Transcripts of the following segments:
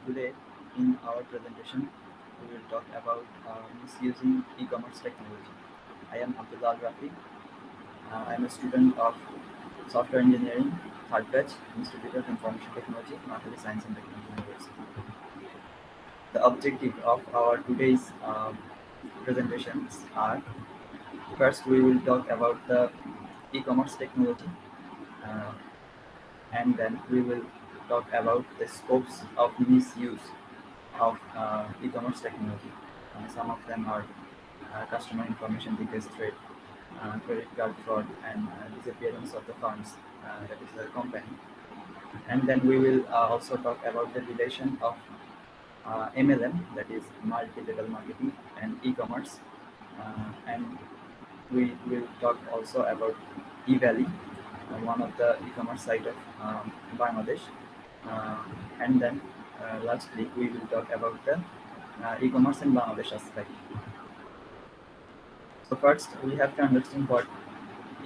Today, in our presentation, we will talk about misusing e-commerce technology. I am Abdullah Rafi. I am a student of software engineering, third batch, Institute of Information Technology, Mathali Science and Technology University. The objective of our today's presentations are: first, we will talk about the e-commerce technology, uh, and then we will talk about the scopes of misuse of e-commerce technology. Some of them are customer information leakage threat, credit card fraud, and disappearance of the funds that is the company. And then we will also talk about the relation of MLM, that is multi-level marketing, and e-commerce. And we will talk also about Evaly, one of the e-commerce site of Bangladesh. Uh, and then lastly, we will talk about the e-commerce in Bangladesh aspect. So first, we have to understand what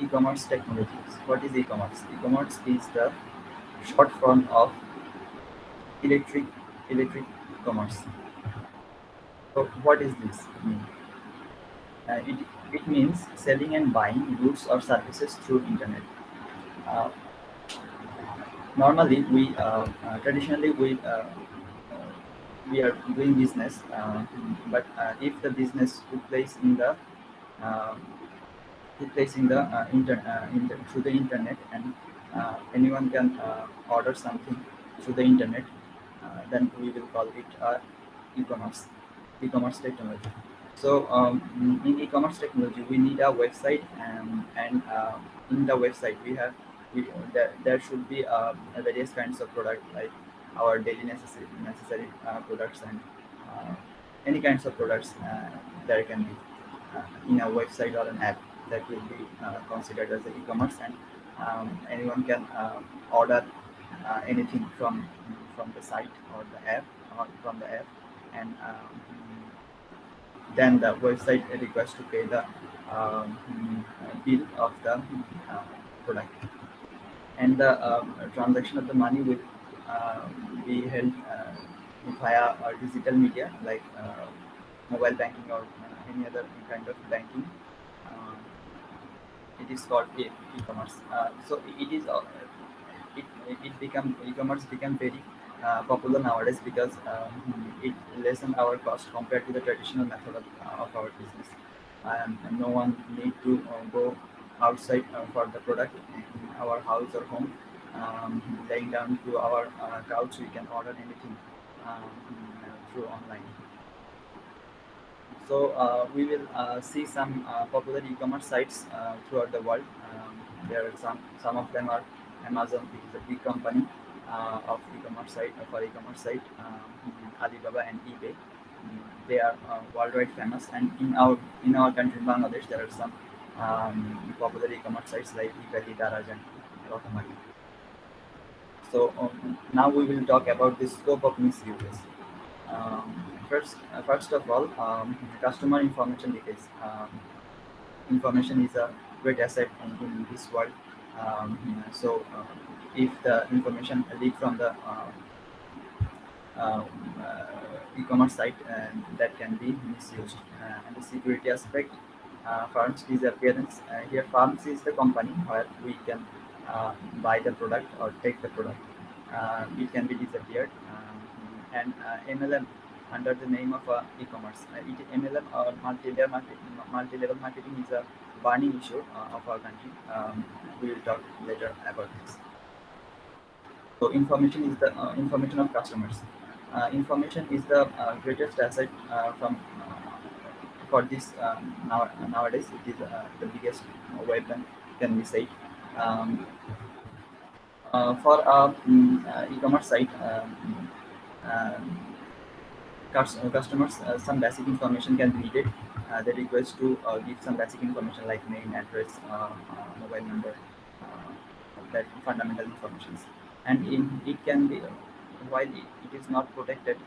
e-commerce technology is. What is e-commerce? E-commerce is the short form of electric electric commerce. So what is this mean? It, it means selling and buying goods or services through internet. Uh, Normally, traditionally we are doing business, but if the business took place in the uh, through the internet, and anyone can order something through the internet, then we will call it e-commerce e-commerce technology. So in e-commerce technology, we need a website, and in the website there should be various kinds of product, like our daily necessary products, and uh, any kinds of products there can be in a website or an app that will be considered as an e-commerce, and anyone can order anything from the site or the app, or from the app, and then the website requires to pay the bill of the product, and the transaction of the money will be held via digital media, like mobile banking or any other kind of banking. Uh, it is called e-commerce. So it is it it become e-commerce become very popular nowadays, because it lessen our cost compared to the traditional method of our business. And no one need to go outside for the product. In our house or home, laying down to our couch, we can order anything through online. So we will see some popular e-commerce sites throughout the world. There are some of them are Amazon, which is a big company of e-commerce site for e-commerce site. Alibaba and eBay. They are worldwide famous, and in our country, Bangladesh, there are some popular e-commerce sites like eBay, Daraj, and Rotamari. So now we will talk about the scope of misuses. First of all, customer information leakage. Information is a great asset in this world. If the information leak from the uh, e-commerce site, that can be misused. And the security aspect, firms disappearance. Here, firms is the company where we can buy the product or take the product. It can be disappeared. And MLM, under the name of e-commerce. MLM, or multi-level marketing, is a burning issue of our country. We will talk later about this. So information is the information of customers. Information is the greatest asset for this nowadays. It is the biggest weapon, can be said. Um, for a e-commerce site, customers, some basic information can be needed. They request to give some basic information like name, address, mobile number, that fundamental informations. And it can be, while it is not protected,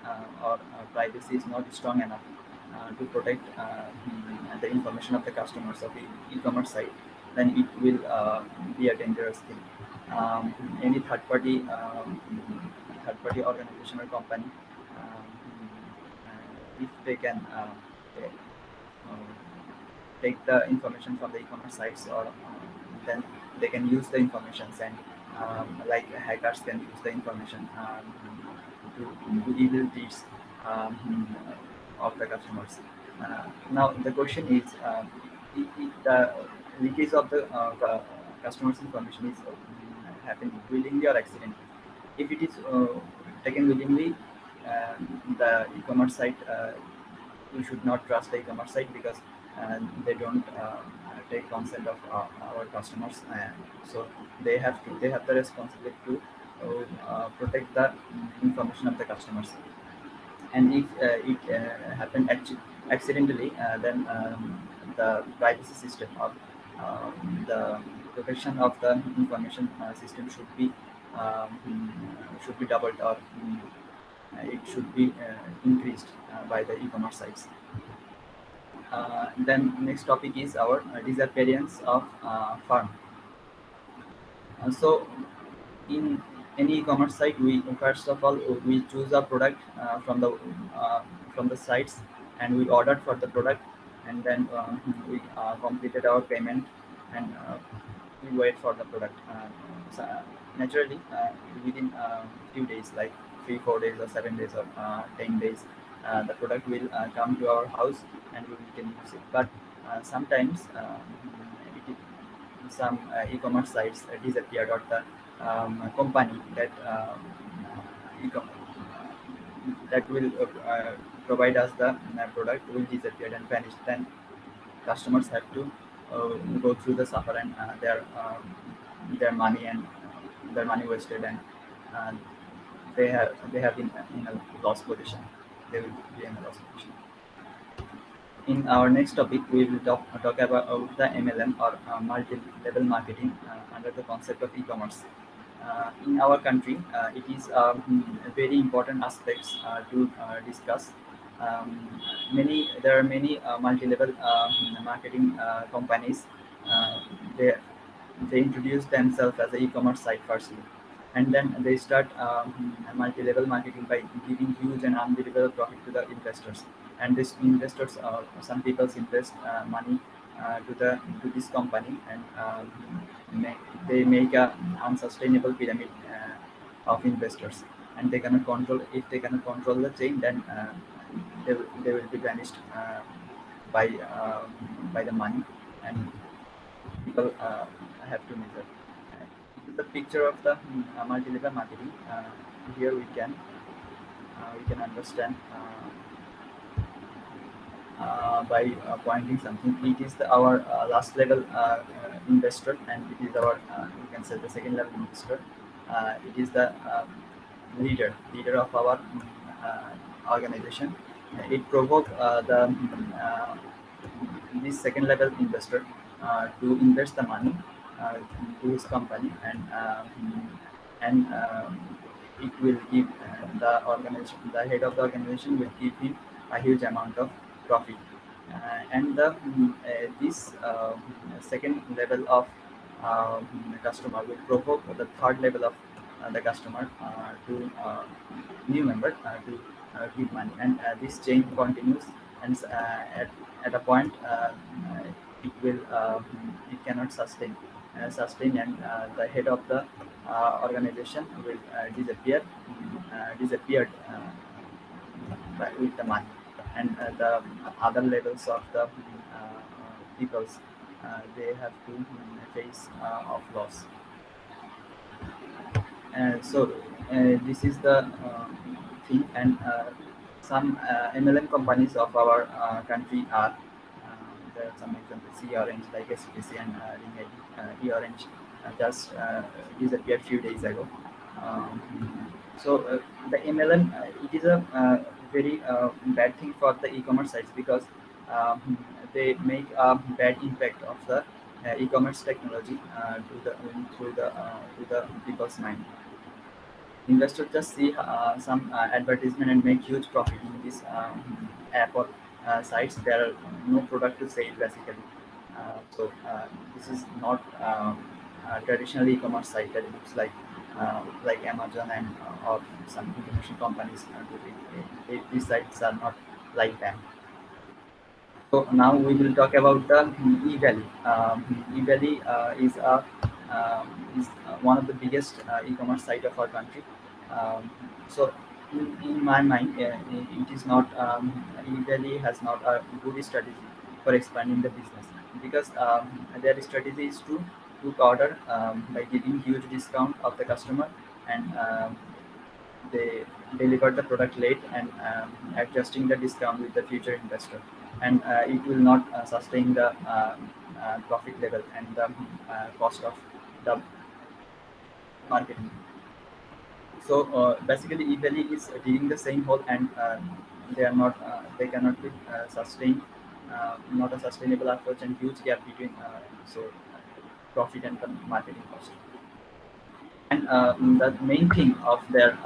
or privacy is not strong enough to protect the information of the customers of e-commerce site, then it will be a dangerous thing. Any third party organization or company if they can eh, um, take the information from the e-commerce sites, or then they can use the informations, and like hackers can use the information to evil deeds of the customers. Now the question is, the leakage of the customers information is happening willingly or accidentally. If it is taken willingly, the e-commerce site, we should not trust the e-commerce site, because they don't take consent of our customers, so they have the responsibility to protect the information of the customers. And if it happened accidentally, then the privacy system, or the protection of the information system should be doubled, or it should be increased by the e-commerce sites. Then next topic is our disappearance of farm. So in any e-commerce site, we first of all we choose a product uh, from the sites, and we ordered for the product, and then we completed our payment, and we wait for the product. So, naturally, within few days, like 3 4 days or 7 days or 10 days, the product will come to our house, and we can use it. But sometimes some e-commerce sites disappeared, or the company that will provide us the product will disappear and vanish. Then customers have to go through the suffer, and their money, and their money wasted, and uh, they have been in a loss position. They will be in a loss position. In our next topic, we will talk about the MLM, or multi-level marketing, under the concept of e-commerce. In our country, it is very important aspects to discuss. There are many multi-level marketing companies. Uh, they they introduce themselves as an e-commerce site firstly, and then they start multi-level marketing by giving huge and unbelievable profit to the investors. And these investors, some people invest money to this company, and make, they make a unsustainable pyramid of investors, and they cannot control. If they cannot control the chain, then they will be vanished by uh, by the money, and people have to measure. This is the picture of the multi-level marketing. Here we can understand by pointing something. It is our last level investor, and it is our you can say the second level investor. It is the leader of our organization. It provoke this second level investor to invest the money to his company, and it will give the head of the organization will give him a huge amount of profit. And this second level of customer will provoke the third level of the customer to new member to give money, and this chain continues, and at a point it cannot sustain, and the head of the organization will disappeared with the money, and the other levels of the peoples, they have to face of loss. So this is the thing, and some MLM companies of our country are there are some examples. E-Orange, like SPC, and Ring ID. E-Orange just disappeared few days ago. Um, so the MLM, it is a very bad thing for the e-commerce sites, because they make a bad impact of the e-commerce technology to the people's mind. Investors just see some advertisement and make huge profit in this app or sites. There are no product to sell basically. So this is not a traditional e-commerce site that looks like Amazon, and or some information companies do it. These sites are not like that. So now we will talk about the Evaly. Evaly is one of the biggest e-commerce site of our country. Um, so in my mind, it is not Evaly has not a good strategy for expanding the business because their strategy is to took order by giving huge discount of the customer and they deliver the product late and adjusting the discount with the future investor and it will not sustain the profit level and the cost of the marketing. So basically eValley is digging the same hole and they are not they cannot be sustained, not a sustainable approach and huge gap between profit and the marketing cost. And the main thing of their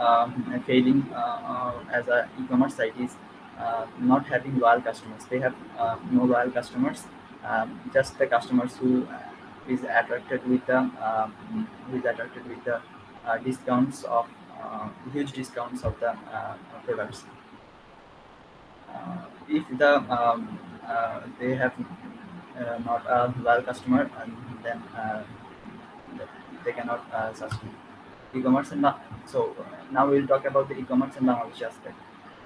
failing as a e-commerce site is not having loyal customers. They have no loyal customers, just the customers is attracted with the discounts of huge discounts of the products. If they have not a loyal customer, and then they cannot sustain e-commerce and now we'll talk about the e-commerce in Bangladesh aspect.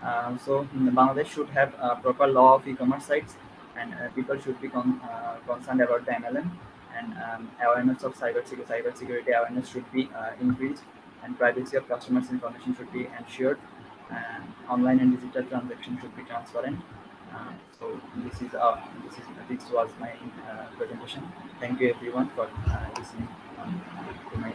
Bangladesh should have a proper law of e-commerce sites and people should be concerned about the MLM and awareness of cyber security awareness should be increased and privacy of customers information should be ensured and online and digital transaction should be transparent. So this was my presentation. Thank you everyone for listening to my